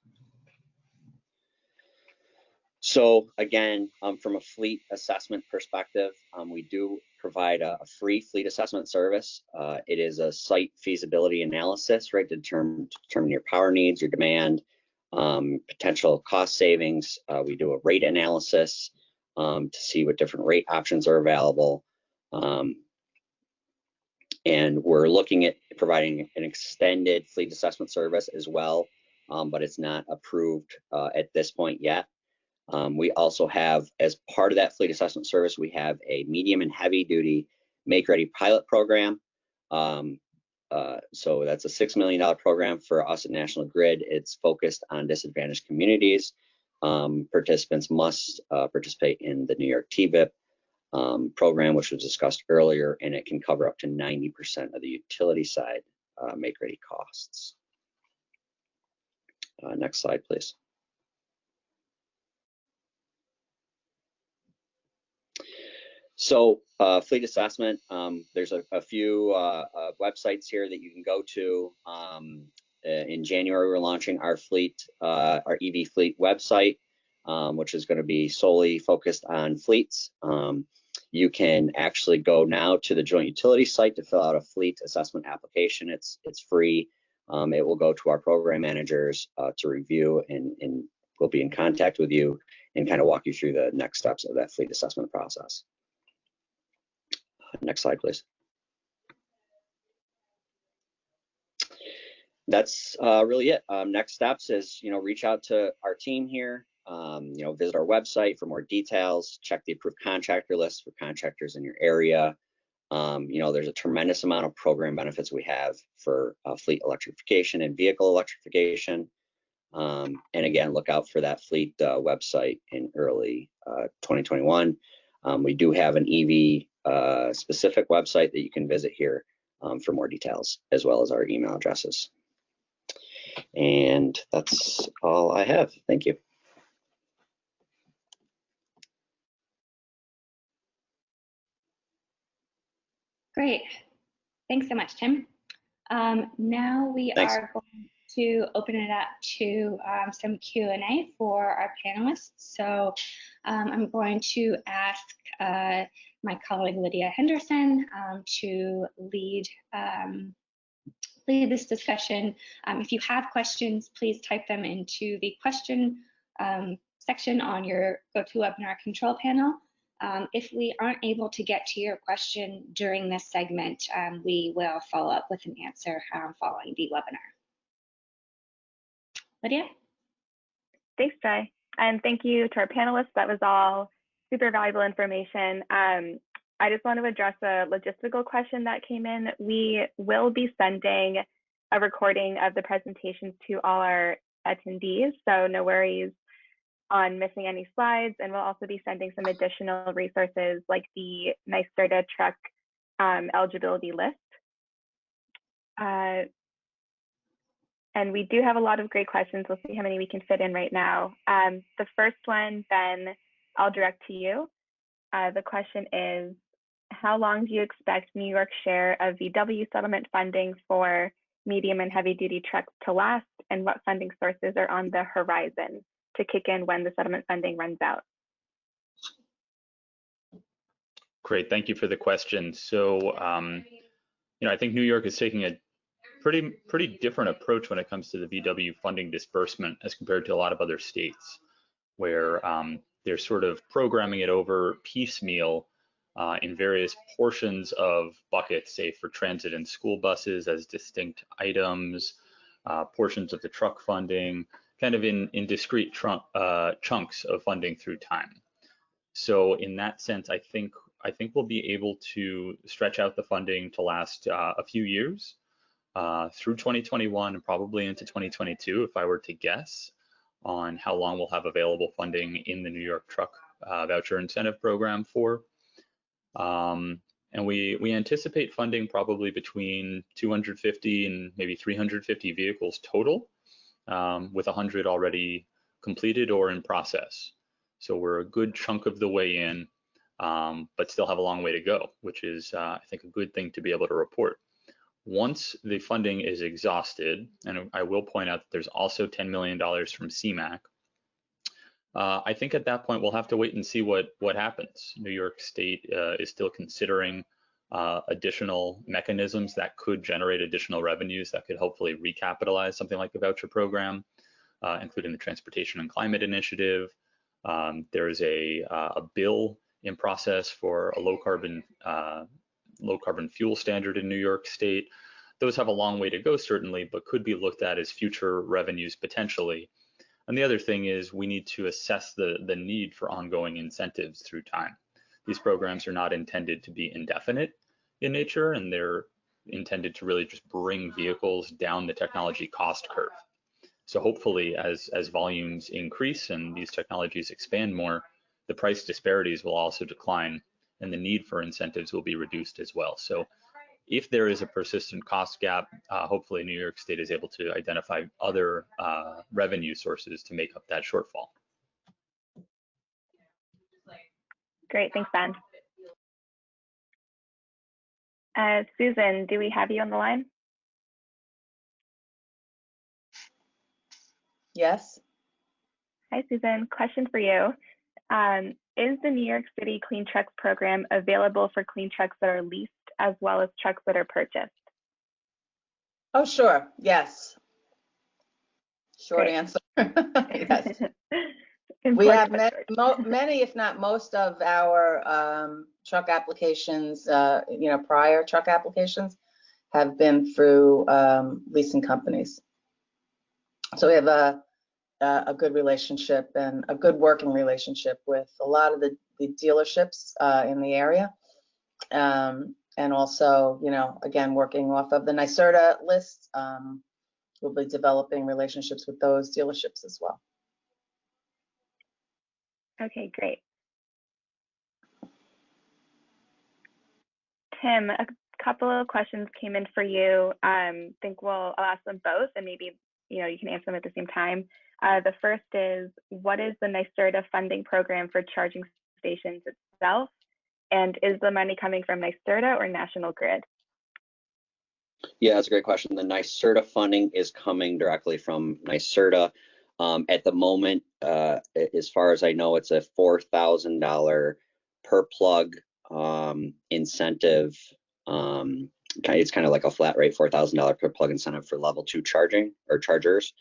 So again, from a fleet assessment perspective, we do provide a free fleet assessment service. It is a site feasibility analysis, right, to determine your power needs, your demand, potential cost savings. We do a rate analysis to see what different rate options are available. And we're looking at providing an extended fleet assessment service as well, but it's not approved at this point yet. We also have, as part of that fleet assessment service, we have a medium and heavy duty Make Ready pilot program. So that's a $6 million program for us at National Grid. It's focused on disadvantaged communities. Participants must participate in the New York TVIP program, which was discussed earlier, and it can cover up to 90% of the utility side Make Ready costs. Next slide, please. So fleet assessment, there's a few websites here that you can go to. In January, we're launching our EV fleet website, which is going to be solely focused on fleets. You can actually go now to the joint utility site to fill out a fleet assessment application. It's free. It will go to our program managers to review, and we'll be in contact with you and kind of walk you through the next steps of that fleet assessment process. Next slide, please. That's really it. Next steps is, reach out to our team here, visit our website for more details, check the approved contractor list for contractors in your area. There's a tremendous amount of program benefits we have for fleet electrification and vehicle electrification. And again, look out for that fleet website in early 2021. We do have an EV specific website that you can visit here for more details, as well as our email addresses. And that's all I have. Thank you. Great. Thanks so much, Tim. Now we Thanks. are going to open it up to some Q&A for our panelists. So I'm going to ask my colleague Lydia Henderson to lead this discussion. If you have questions, please type them into the question section on your GoToWebinar control panel. If we aren't able to get to your question during this segment, we will follow up with an answer following the webinar. Lydia? Thanks, Jay. And thank you to our panelists. That was all super valuable information. I just want to address a logistical question that came in. We will be sending a recording of the presentations to all our attendees, so no worries on missing any slides. And we'll also be sending some additional resources like the NYSERDA truck eligibility list. And we do have a lot of great questions. We'll see how many we can fit in right now. The first one, Ben, I'll direct to you. The question is, how long do you expect New York's share of VW settlement funding for medium and heavy duty trucks to last, and what funding sources are on the horizon to kick in when the settlement funding runs out? Great, thank you for the question. So, I think New York is taking a pretty different approach when it comes to the VW funding disbursement as compared to a lot of other states, where they're sort of programming it over piecemeal in various portions of buckets, say for transit and school buses as distinct items, portions of the truck funding, kind of in discrete chunks of funding through time. So in that sense, I think we'll be able to stretch out the funding to last a few years through 2021 and probably into 2022, if I were to guess on how long we'll have available funding in the New York Truck Voucher Incentive Program for. And we anticipate funding probably between 250 and maybe 350 vehicles total, with 100 already completed or in process. So we're a good chunk of the way in, but still have a long way to go, which is, I think, a good thing to be able to report. Once the funding is exhausted, and I will point out that there's also $10 million from CMAQ, I think at that point we'll have to wait and see what happens. New York State is still considering additional mechanisms that could generate additional revenues that could hopefully recapitalize something like the voucher program, including the Transportation and Climate Initiative. There is a bill in process for a low carbon fuel standard in New York State. Those have a long way to go, certainly, but could be looked at as future revenues potentially. And the other thing is we need to assess the need for ongoing incentives through time. These programs are not intended to be indefinite in nature, and they're intended to really just bring vehicles down the technology cost curve. So hopefully as volumes increase and these technologies expand more, the price disparities will also decline and the need for incentives will be reduced as well. So if there is a persistent cost gap, hopefully New York State is able to identify other revenue sources to make up that shortfall. Great, thanks, Ben. Susan, do we have you on the line? Yes. Hi, Susan. Question for you. Is the New York City Clean Trucks program available for clean trucks that are leased as well as trucks that are purchased? Oh, sure. Yes. Short Great. answer. Yes. We have many, if not most of our truck applications, prior truck applications have been through leasing companies. So we have a good relationship and a good working relationship with a lot of the dealerships in the area. And also, again, working off of the NYSERDA list, we'll be developing relationships with those dealerships as well. Okay, great. Tim, a couple of questions came in for you. I think I'll ask them both, and maybe you can answer them at the same time. The first is, what is the NYSERDA funding program for charging stations itself? And is the money coming from NYSERDA or National Grid? Yeah, that's a great question. The NYSERDA funding is coming directly from NYSERDA. At the moment, as far as I know, it's a $4,000 per plug incentive. It's kind of like a flat rate, $4,000 per plug incentive for level 2 charging or chargers.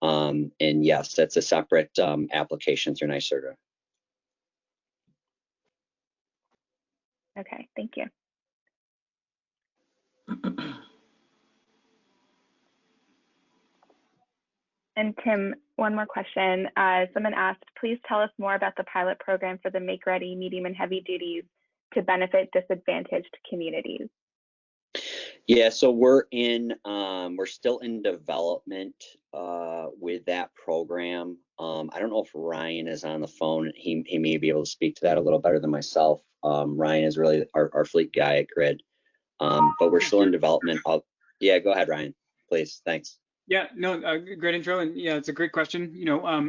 And yes, that's a separate application through NYSERDA. Okay, thank you. And Tim, one more question. Someone asked, please tell us more about the pilot program for the Make Ready medium and heavy duties to benefit disadvantaged communities. Yeah, so we're still in development with that program. I don't know if Ryan is on the phone. He may be able to speak to that a little better than myself. Ryan is really our fleet guy at Grid, but we're still in development. Yeah, go ahead, Ryan, please. Thanks. Yeah, no, great intro, and yeah, it's a great question.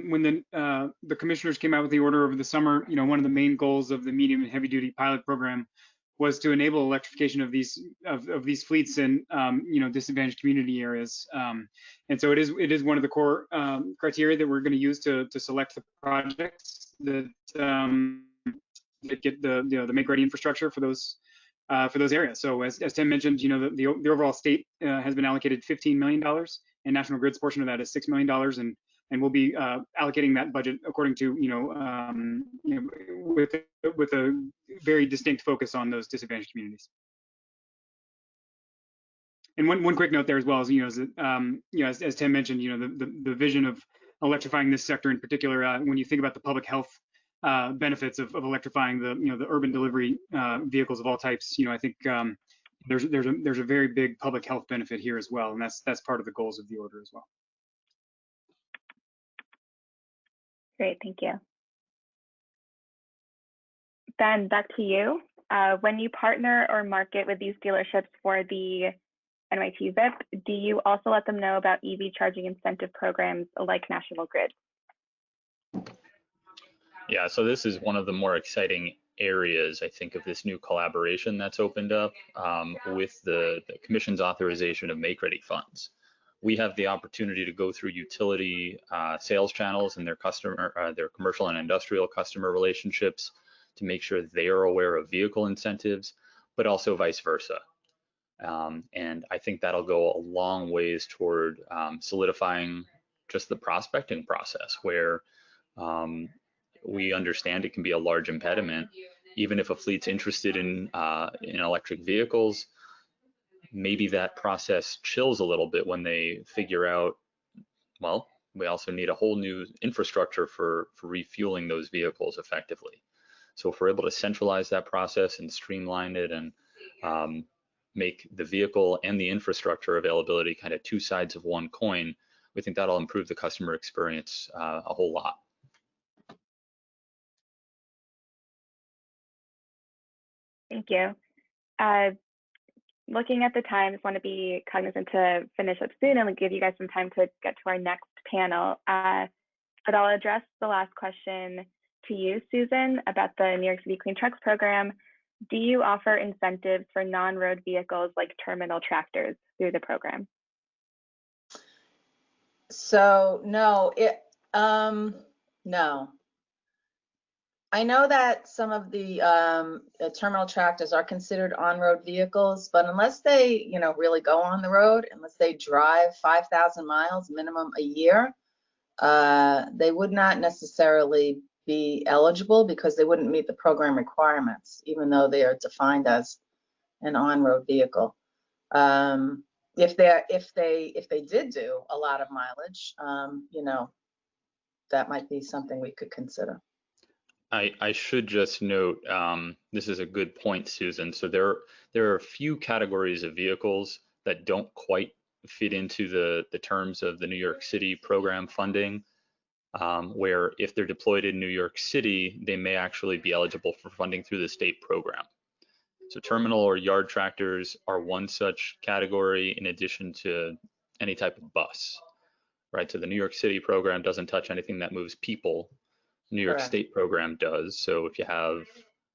When the commissioners came out with the order over the summer, one of the main goals of the medium and heavy duty pilot program was to enable electrification of these fleets in disadvantaged community areas. And so it is one of the core criteria that we're going to use to select the projects that get the Make Ready infrastructure for those areas. So as Tim mentioned, the overall state has been allocated $15 million, and National Grid's portion of that is $6 million, and we'll be allocating that budget according to with a very distinct focus on those disadvantaged communities. And one quick note there as well is, as Tim mentioned, the vision of electrifying this sector in particular, when you think about the public health benefits of electrifying the urban delivery vehicles of all types, I think there's a very big public health benefit here as well, and that's part of the goals of the order as well. Great, thank you. Ben, back to you. When you partner or market with these dealerships for the NYT VIP, do you also let them know about EV charging incentive programs like National Grid? Yeah, so this is one of the more exciting areas, I think, of this new collaboration that's opened up with the Commission's authorization of Make Ready funds. We have the opportunity to go through utility sales channels and their commercial and industrial customer relationships to make sure they are aware of vehicle incentives, but also vice versa. And I think that'll go a long ways toward solidifying just the prospecting process, where we understand it can be a large impediment. Even if a fleet's interested in electric vehicles, maybe that process chills a little bit when they figure out, well, we also need a whole new infrastructure for refueling those vehicles effectively. So if we're able to centralize that process and streamline it and make the vehicle and the infrastructure availability kind of two sides of one coin, we think that'll improve the customer experience a whole lot. Thank you. Looking at the time, I just want to be cognizant to finish up soon and give you guys some time to get to our next panel. But I'll address the last question to you, Susan, about the New York City Clean Trucks program. Do you offer incentives for non-road vehicles like terminal tractors through the program? So no, no. I know that some of the terminal tractors are considered on-road vehicles, but unless they, really go on the road, unless they drive 5,000 miles minimum a year, they would not necessarily be eligible because they wouldn't meet the program requirements, even though they are defined as an on-road vehicle. If they did do a lot of mileage, that might be something we could consider. I should just note, this is a good point, Susan. So there are a few categories of vehicles that don't quite fit into the terms of the New York City program funding, where if they're deployed in New York City, they may actually be eligible for funding through the state program. So terminal or yard tractors are one such category, in addition to any type of bus. right? So the New York City program doesn't touch anything that moves people. New York Correct. State program does. So if you have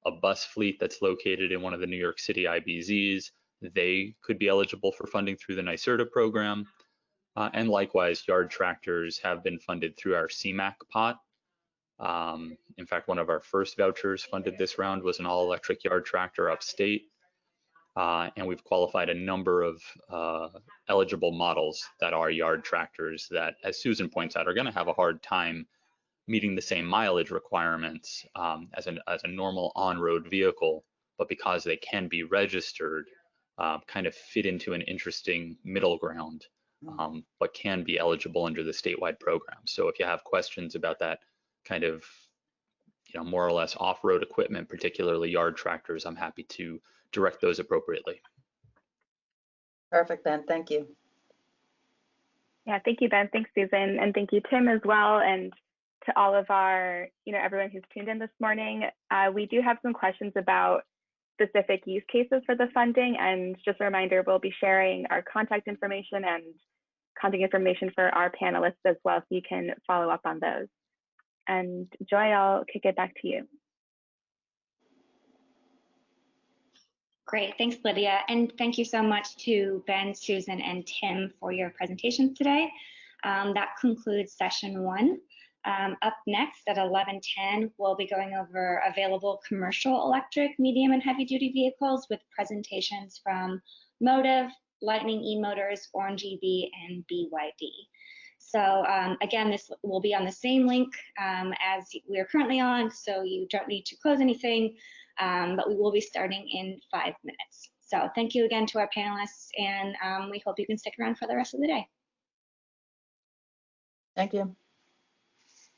a bus fleet that's located in one of the New York City IBZs, they could be eligible for funding through the NYSERDA program. And likewise, yard tractors have been funded through our CMAQ pot. In fact, one of our first vouchers funded this round was an all-electric yard tractor upstate. And we've qualified a number of eligible models that are yard tractors that, as Susan points out, are going to have a hard time meeting the same mileage requirements as a normal on-road vehicle, but because they can be registered, kind of fit into an interesting middle ground, but can be eligible under the statewide program. So if you have questions about that kind of, more or less off-road equipment, particularly yard tractors, I'm happy to direct those appropriately. Perfect, Ben. Thank you. Yeah, thank you, Ben. Thanks, Susan. And thank you, Tim, as well. And to all of our, everyone who's tuned in this morning. We do have some questions about specific use cases for the funding. And just a reminder, we'll be sharing our contact information and contact information for our panelists as well, so you can follow up on those. And Joy, I'll kick it back to you. Great, thanks, Lydia. And thank you so much to Ben, Susan, and Tim for your presentations today. That concludes session 1. Up next at 11:10, we'll be going over available commercial electric, medium, and heavy-duty vehicles with presentations from Motiv, Lightning eMotors, Orange EV, and BYD. So again, this will be on the same link as we are currently on, so you don't need to close anything, but we will be starting in 5 minutes. So thank you again to our panelists, and we hope you can stick around for the rest of the day. Thank you.